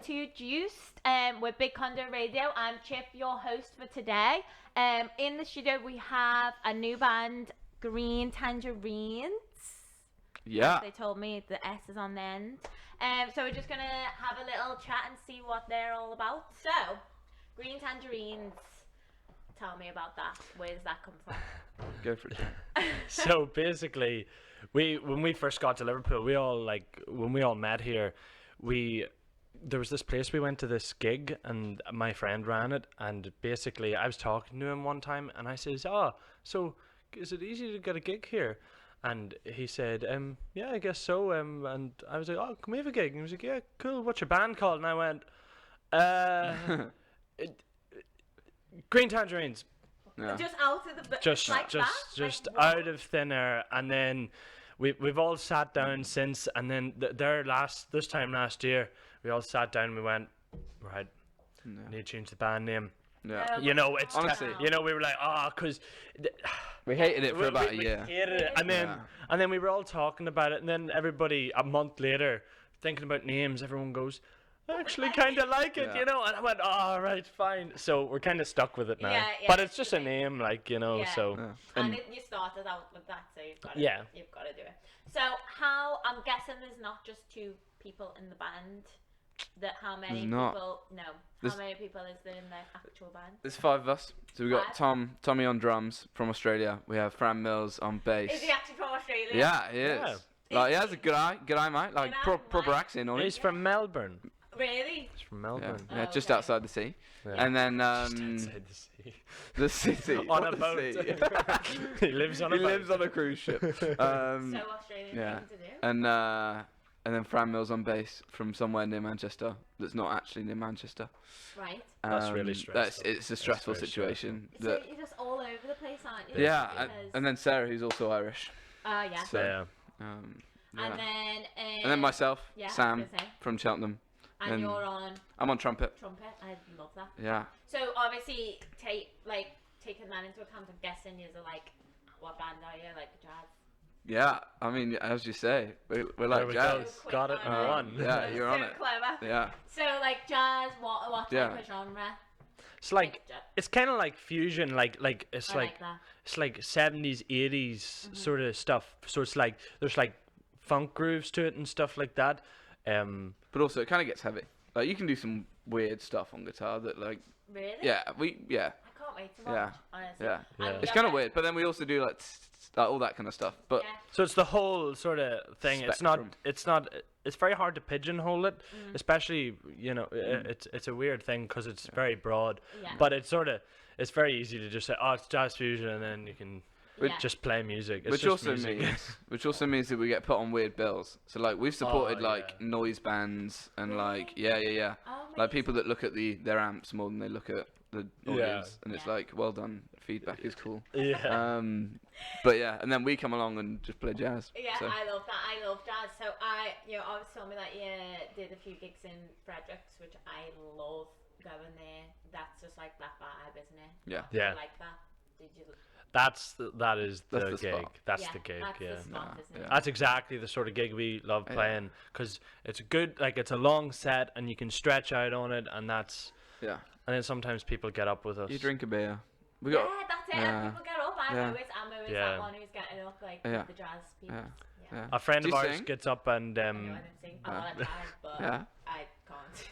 to Juiced with Big Condo Radio. I'm Chip, your host for today. In the studio we have a new band, Green Tangerines. Yeah. They told me the S is on the end. So we're just going to have a little chat and see what they're all about. So, Green Tangerines, tell me about that. Where does that come from? Go for it. So basically, when we first got to Liverpool, when we all met here, there was this place we went to, this gig, and my friend ran it, and basically I was talking to him one time and I says, so is it easy to get a gig here? And he said, yeah, I guess so. And I was like, oh, can we have a gig? And he was like, yeah, cool. What's your band called? And I went, Green Tangerines. Yeah. Just out of the Just out of thin air. And then we've all sat down since. And then this time last year, we all sat down and we went, right, need to change the band name. Yeah. You know, it's honestly, we were like, because we hated it for about a we year. hated it. And then we were all talking about it, and then everybody a month later thinking about names, everyone goes, I actually kind of like it, Yeah. you know. And I went, right, fine. So we're kind of stuck with it now. Yeah, but it's just a name, like, you know. Yeah. So Yeah. And you started out with that, so you've got to do it. So I'm guessing there's not just two people in the band. How many people? No. How many people is there in the actual band? There's 5 of us. So we've got Tommy on drums from Australia. We have Fran Mills on bass. Is he actually from Australia? Yeah, he is. Yeah. Like, he has a good eye, mate. Like, proper accent on he's it. from Melbourne. Really? He's from Yeah, Melbourne. yeah, Oh, just okay. outside the sea. Yeah. And then Just outside the sea. the city. On What a the boat. sea? He lives on a He boat. lives on a cruise ship. So Australian yeah. thing to do. And then Fran Mills on bass from somewhere near Manchester. That's not actually near Manchester. Right. That's really stressful. It's a stressful very situation. So you're just all over the place, aren't you? Yeah, Because... and then Sarah, who's also Irish. yeah. So, Yeah. yeah. And then myself, yeah, I was Sam, gonna say. from Cheltenham. And then you're on I'm on trumpet. trumpet. I love that. Yeah. So obviously, taking that into account, I'm guessing you're like, what band are you? Like jazz? Yeah, I mean, as you say, we're There like we jazz. go. Got it in one. Yeah, you're on it. Clever. Yeah. So like jazz, what Yeah. type of genre? It's like it's kind of like fusion, like it's I like like that. it's like 70s, 80s sort of stuff. So it's like there's like funk grooves to it and stuff like that. But also, it kind of gets heavy. Like, you can do some weird stuff on guitar that, like, Really? yeah, I can't wait to watch. Yeah. Honestly. yeah. Yeah. It's kind of weird. But then we also do, like, all that kind of stuff. But Yeah. So it's the whole sort of thing. Spectrum. It's very hard to pigeonhole it, especially, you know, it's a weird thing because it's very broad. Yeah. But it's very easy to just say, it's jazz fusion, and then you can Yeah. just play music. It's which just also music. means that we get put on weird bills. So, like, we've supported, like, yeah. noise bands and, like, Really? yeah. Oh, Like, people that look at their amps more than they look at the audience. And it's Yeah. like, well done. Feedback is cool. Yeah. But yeah, and then we come along and just play jazz. Yeah, so. I love that. I love jazz. So you always told me that you did a few gigs in Fredericks, which I love going there. That's just like that vibe, isn't it? Yeah. Yeah. I like that. Did you? That is the That's the gig. spot. That's Yeah, the gig. that's Yeah. the spot, isn't it? yeah. That's exactly the sort of gig we love Yeah. playing because it's a good, like, it's a long set and you can stretch out on it, and Yeah. and then sometimes people get up with us. You drink a beer. We Yeah, got. that's it. yeah. And people get up. I'm Yeah. always Yeah. that one who's getting up, like Yeah. with the jazz people. Yeah. Yeah. Yeah. A friend Do of you ours sing? gets up and I know I didn't sing. I want to try, but Yeah. I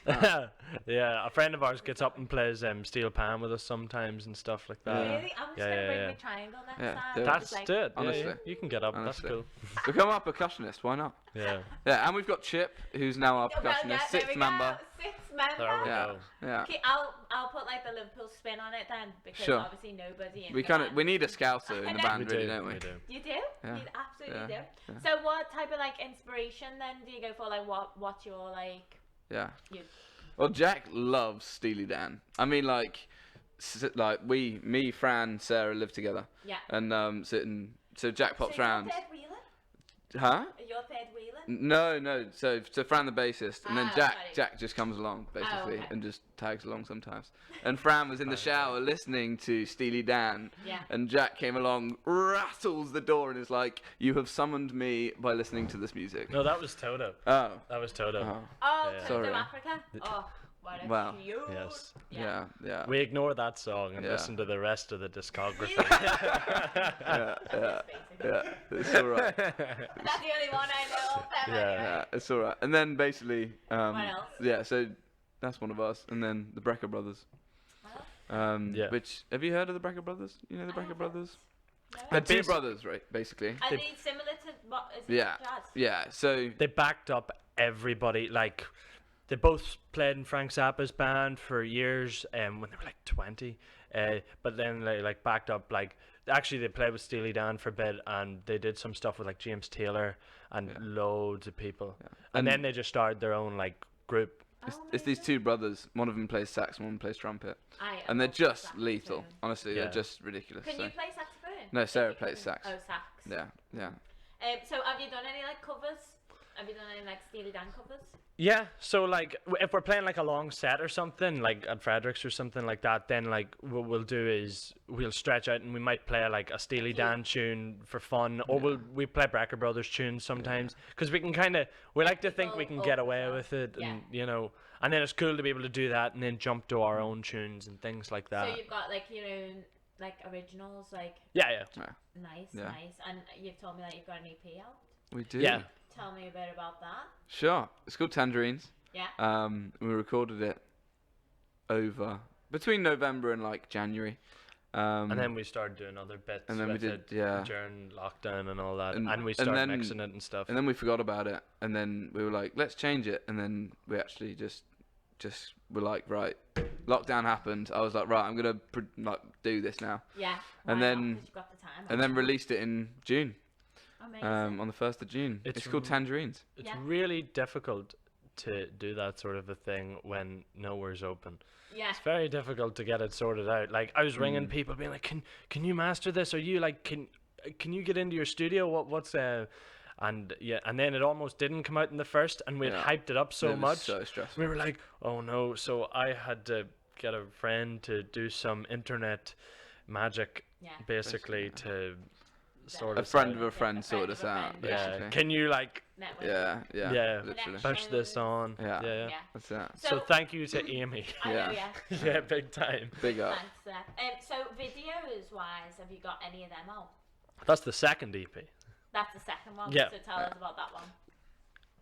can't. yeah, a friend of ours gets up and plays steel pan with us sometimes and stuff like that. Yeah. Really? I'm just Yeah, gonna yeah, bring yeah. my triangle next Yeah, time. do it. That's Just, like, it. Honestly. Yeah, you can get up. Honestly. That's cool. Become our percussionist. Why not? Yeah. Yeah, and we've got Chip, who's now our Well, yeah, percussionist, there sixth we member. go. Sixth member. There we Yeah. go. Yeah. Okay, I'll put like the Liverpool spin on it then, because Sure. obviously nobody in We the kind of band- we need a scouser in the We band, We really, do. don't we? We do. You do? Yeah. You absolutely Yeah. do. Yeah. So what type of like inspiration then do you go for? Like what's your like? Yeah. You, Well, Jack loves Steely Dan. I mean, like me, Fran, Sarah live together, yeah. and so Jack pops so you're round. Dead Wheeler? Huh? You're third wheeling? No. So Fran the bassist, and then sorry. Jack just comes along basically okay. and just tags along sometimes. And Fran was in the shower listening to Steely Dan, and Jack came along, rattles the door, and is like, "You have summoned me by listening to this music." No, that was Toto. Oh. That was Toto. Oh, Yeah. Condo Sorry. Africa? Oh, what a Wow. cute. Yes. Yeah. We ignore that song and listen to the rest of the discography. Yeah. It's all right. That's the only one I know of them Yeah. anyway. Yeah, it's all right. And then basically, What else? yeah. So that's one of us, and then the Brecker Brothers. Yeah. Which have you heard of the Brecker Brothers? You know the Brecker haven't. Brothers? No. They're two brothers, right? Basically. Are they similar to what is it? Yeah. Jazz? Yeah. So They backed up everybody. Like, they both played in Frank Zappa's band for years, when they were like 20. But then they like backed up, like, actually they played with Steely Dan for a bit, and they did some stuff with like James Taylor and loads of people. And then they just started their own like group. it's these two brothers. One of them plays sax, one plays trumpet, I and they're love just sax lethal. too. Honestly, Yeah. they're just ridiculous. Can so. you play saxophone? No, Sarah plays sax. Oh, sax. Yeah. So have you done any like covers? Have you done any like Steely Dan covers? Yeah, so like if we're playing like a long set or something, like at Fredericks or something like that, then like what we'll do is we'll stretch out and we might play like a Steely Dan tune for fun, or we play Brecker Brothers tunes sometimes, because we like to think we can get away with it, and you know, and then it's cool to be able to do that and then jump to our own tunes and things like that. So you've got like your own like originals, like Yeah. nice, Yeah. nice, and you've told me that you've got an EP out. We do. Yeah. Tell me a bit about that. Sure. It's called Tangerines. Yeah. We recorded it between November and like January. And then we started doing other bits. And then we with did, it yeah. during lockdown and all that, And- and we and started then- mixing it and stuff. And then we forgot about it, and then we were like, let's change it, and then we actually just were like, right, lockdown happened. I was like, right, I'm gonna do this now, Yeah. and why then- not? 'Cause you've got the time. and then released it in June, Amazing. on the 1st of June. It's It's called Tangerines. It's Yeah. really difficult to do that sort of a thing when nowhere's open. Yeah. It's very difficult to get it sorted out. Like, I was ringing people being like, can you master this? Are you like, can you get into your studio? What's and then it almost didn't come out in the first, and we had hyped it up so It was much. so stressful. We were like, oh no. So I had to get a friend to do some internet magic, Yeah. basically, to sort A of friend of a friend sorted us out, friend. basically. yeah. Can you like Network. Yeah, Yeah. literally. push this on? Yeah. Yeah. Yeah. That's it. So thank you to Amy. I know, Yeah. yeah. Yeah, big time. Big up. Thanks. So videos wise, have you got any of them out? That's the second EP. That's the second one. Yeah. So tell us about that one.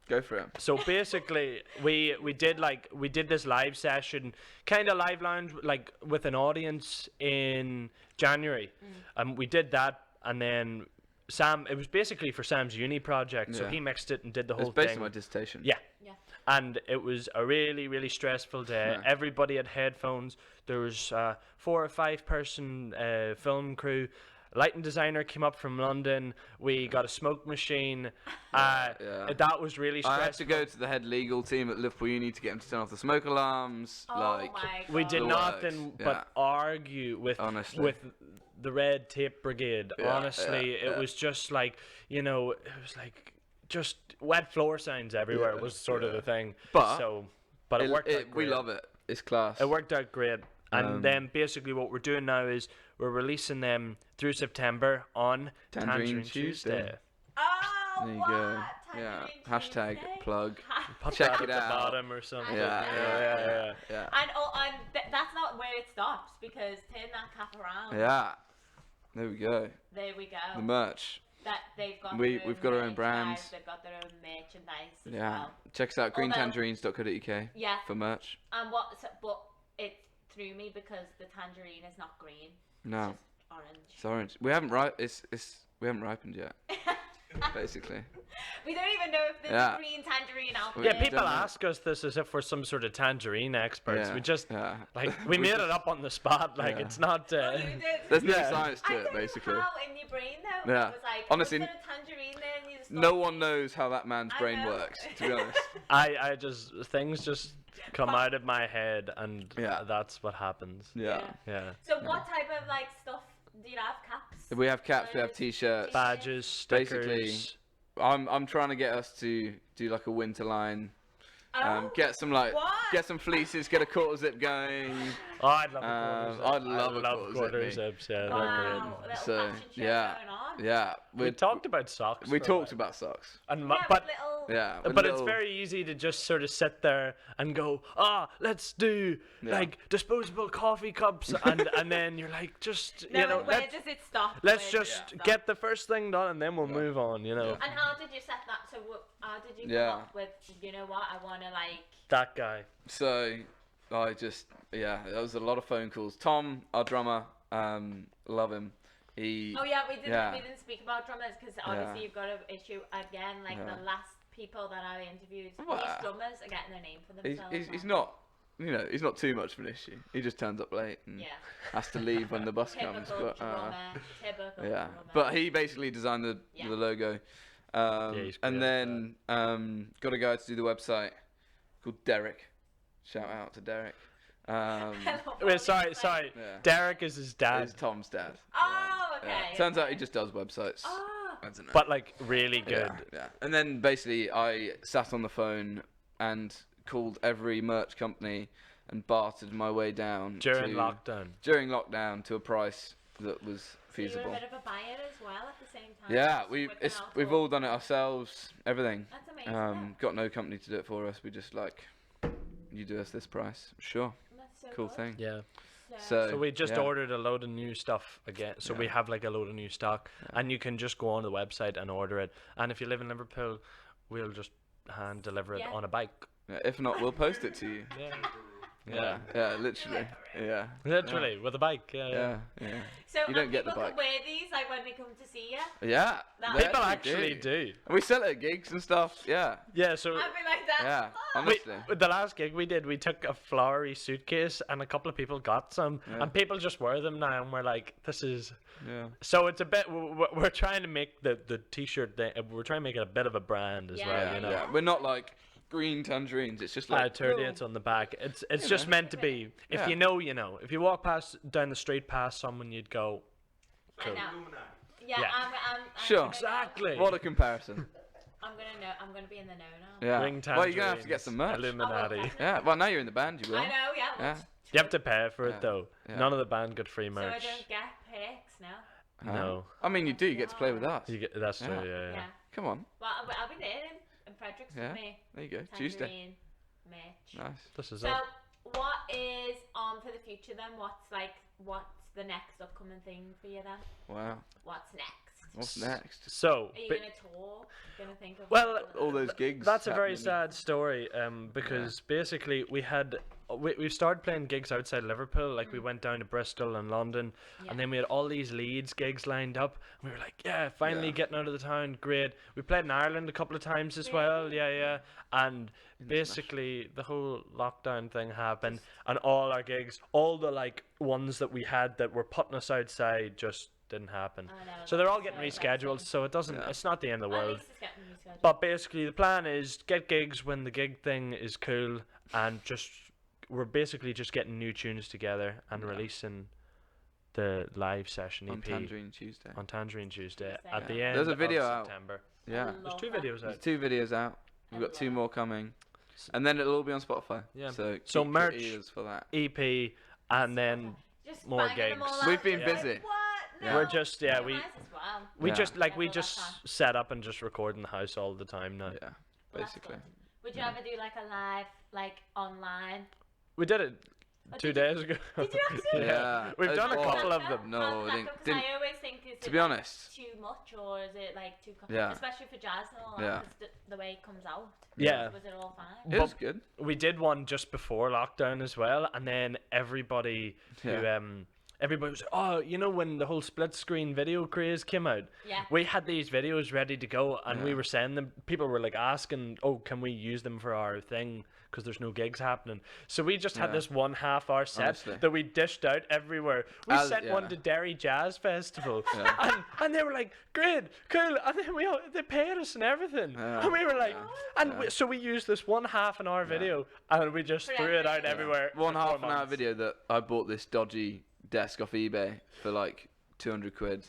Go for it. So basically, we did this live session, kind of live lounge, like with an audience in January, and we did that, and then Sam, it was basically for Sam's uni project, so Yeah. he mixed it and did the It's whole based thing. on my dissertation. Yeah. Yeah. And it was a really, really stressful day. Yeah. Everybody had headphones. There was 4 or 5 person film crew. Lighting designer came up from London. We got a smoke machine. Yeah. That was really stressful. I had to go to the head legal team at Liverpool Uni to get them to turn off the smoke alarms. Oh like, my God. We did The nothing works, but argue with Honestly. the red tape brigade. Yeah, Honestly, yeah, it yeah. was just like, it was like just wet floor signs everywhere. Yeah, was sort of the thing. But But it worked out we great. love it. It's class. It worked out great. And then basically what we're doing now is we're releasing them through September on Tangerine Tuesday. Oh, There you what? go. Yeah. Tangerine Hashtag Tuesday? plug. Put Check that it at the out. bottom or something. Yeah. And that's not where it stops, because turn that cap around. Yeah. There we go. There we go. The merch. That they've got. We've their own got our own merch, brands. guys, they've got their own merchandise as Yeah. well. Check us out. Although- greentangerines.co.uk Yeah. for merch. And but it threw me because the tangerine is not green. No. It's just orange. It's orange. We haven't we haven't ripened yet. Basically. We don't even know if there's Yeah. a green tangerine out We there. Yeah, people don't know. ask us this as if we're some sort of tangerine experts. Yeah, We just yeah. like we made it up on the spot. Like Yeah. it's not. Oh, you did. There's no Yeah. science I to don't it, basically. know how in your brain though. Yeah. It was like, Honestly, was there a tangerine there and you just No thought- one knows how that man's I brain know. works, to be honest. I just things just come out of my head, and Yeah. that's what happens. Yeah. Yeah. So what type of like stuff do you have? Caps? We have caps, we have Clothes, t-shirts. Badges, stickers. Basically, I'm trying to get us to do like a winter line. Get some fleeces, get a quarter zip going. Oh, I'd love a quarter zip. I'd love a quarter zips. Yeah, they're great. So yeah, we talked about socks. We talked about socks. And but it's very easy to just sort of sit there and go, let's do like disposable coffee cups, and then you're like, just where does it stop? Let's just get the first thing done, and then we'll move on. You know. And how did you set that? So how did you come up with? You know what? I want to like that guy. So I just there was a lot of phone calls. Tom, our drummer, love him. We didn't speak about drummers because obviously you've got an issue again. Like the last people that I interviewed, these drummers are getting their name for themselves. He's not. He's not too much of an issue. He just turns up late and has to leave when the bus comes. But drummer. But he basically designed the logo, and then got a guy to do the website called Derek. Shout out to Derek. Wait, sorry. Yeah. Derek is his dad. It's Tom's dad. Oh, okay. Turns out he just does websites. Oh. I don't know. But like really good. Yeah. And then basically I sat on the phone and called every merch company and bartered my way down during lockdown to a price that was feasible. So you were a bit of a buyer as well at the same time. Yeah, we've all done it ourselves, everything. That's amazing. Got no company to do it for us. We just you do us this price, sure. That's so cool good. thing. Yeah. So we just ordered a load of new stuff again. So we have like a load of new stock, and you can just go on the website and order it. And if you live in Liverpool, we'll just hand deliver it on a bike. Yeah, if not, we'll post it to you. Yeah, literally. Yeah. Literally, with a bike. Yeah. So you don't get the people bike. can wear these like when they come to see you? Yeah. People actually do. And we sell it at gigs and stuff. Yeah. Yeah, so I'd be like that. Yeah, honestly. The last gig we did, we took a flowery suitcase and a couple of people got some, and people just wear them now, and we're like, this is... Yeah. So it's a bit... We're trying to make the t-shirt... We're trying to make it a bit of a brand as well, you know? Yeah, we're not like... Green Tangerines, it's just like Turdiates on the back. It's just meant to be. If you know, you know. If you walk down the street past someone, you'd go, cool. Yeah. I'm sure. Exactly. What a comparison. I'm gonna be in the know now. Yeah. Green Well, you're gonna have to get some merch. Illuminati. Yeah. Well, now you're in the band, you will. I know. Yeah. You have to pay for it though. Yeah. None of the band got free merch. So I don't get perks now. No. I mean, you do. You get to play with us. That's true. Yeah. Come on. Well, I'll be there in Fredericks with me. There you go. Tuesday. Mitch. Nice. This is so, what is on for the future then? What's the next upcoming thing for you then? Wow. What's next? What's next? So, are you gonna tour? Gonna think of all those gigs. That's a very sad story. Because basically we started playing gigs outside Liverpool. Like we went down to Bristol and London, and then we had all these Leeds gigs lined up. And we were like, finally getting out of the town. Great. We played in Ireland a couple of times as well. Yeah. And basically the whole lockdown thing happened, and all our gigs, all the like ones that we had that were putting us outside, just didn't happen. So they're all getting rescheduled, so it doesn't it's not the end of the world. But basically the plan is get gigs when the gig thing is cool, and we're basically just getting new tunes together and releasing the live session EP on Tangerine Tuesday at the end there's a video of September. Out. Yeah. There's 2 videos out. There's 2 videos out. We've got 2 more coming. And then it'll all be on Spotify. Yeah. So merch, for that. EP, and then more gigs. We've been busy. Like, no. We're just we we just set up and just record in the house all the time now. Yeah, basically. Would you ever do like a live, online? We did it 2 days ago. Did you actually? Yeah. We've done a couple of them. No, I always think to be honest, too much, or is it like too especially for jazz and all that, the way it comes out. Yeah. Was it all fine? It was good. We did one just before lockdown as well, and then everybody everybody was like, oh, you know when the whole split screen video craze came out? Yeah. We had these videos ready to go, and we were sending them. People were like asking, oh, can we use them for our thing? Because there's no gigs happening. So we just had this 1.5 hour set that we dished out everywhere. We sent one to Derry Jazz Festival, and they were like, great, cool. And then they paid us and everything. And we were like, so we used this 1.5 an hour video, and we just threw it out everywhere. 1.5 an hour video that I bought this dodgy desk off eBay for like 200 quid.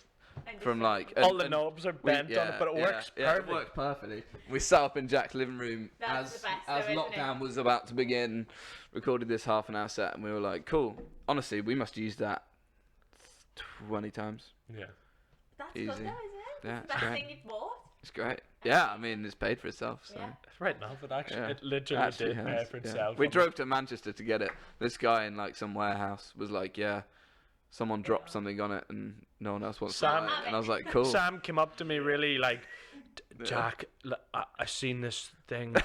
from like all the knobs are bent on it, but it works perfectly. It works perfectly. We sat up in Jack's living room as lockdown was about to begin, recorded this half an hour set, and we were like, cool. Honestly, we must use that 20 times. Yeah. That's easy. Good though, isn't it? Yeah, it's the best thing you've bought. It's great. Yeah, I mean, it's paid for itself. So. Yeah. Right now, but actually, it literally did pay for itself. We drove to Manchester to get it. This guy in like some warehouse was like, yeah, someone dropped something on it and no one else wants to buy it. And I was like, cool. Sam came up to me really like, Jack, I seen this thing.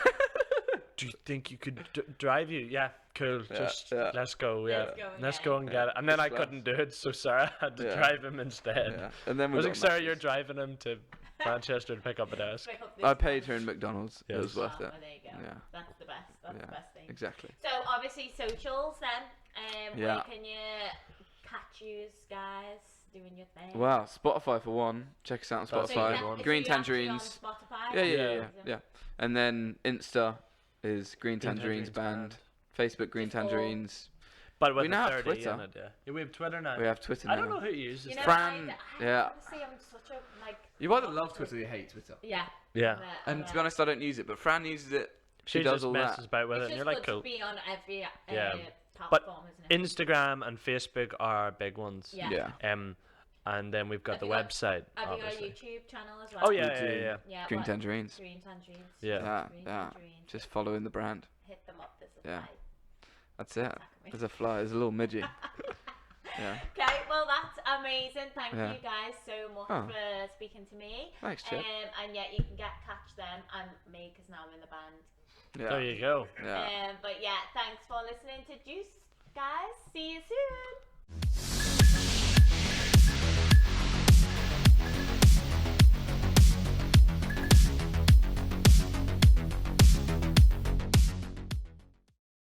Do you think you could drive you? Yeah, cool. Just let's go. Yeah, let's go and get it. And then I couldn't do it, so Sarah had to drive him instead. Yeah. And then I was like, Sarah, you're driving him to Manchester to pick up a desk. I paid her in McDonald's. Yes. It was worth it. Well, there you go. Yeah. That's the best. That's the best thing. Exactly. So obviously socials then. Where can you catch you guys doing your thing? Well, Spotify for one. Check us out on Spotify. So Green Tangerines. On Spotify? Yeah. And then Insta is Green Tangerines Band. Facebook Green Tangerines. But we now have Twitter. We have Twitter now. We have Twitter now. I don't know who uses Fran. Honestly, I'm such a You either love Twitter or you hate Twitter. Yeah. Yeah. And to be honest, I don't use it, but Fran uses it. She does all that. Messes about with it, and you're like, cool. It's just good to be on every platform, but isn't it? Instagram and Facebook are big ones. Yeah. And then we've got the website. Have you got a YouTube channel as well? Oh yeah. Green Tangerines. Green Tangerines. Yeah. Just following the brand. Hit them up. There's a fly. That's it. There's a fly. There's a little midget. Yeah. Okay, well that's amazing. Thank you guys so much for speaking to me. Thanks, Chip. And you can catch them and me because now I'm in the band. Yeah. There you go. Yeah. But yeah, thanks for listening to Juice, guys. See you soon.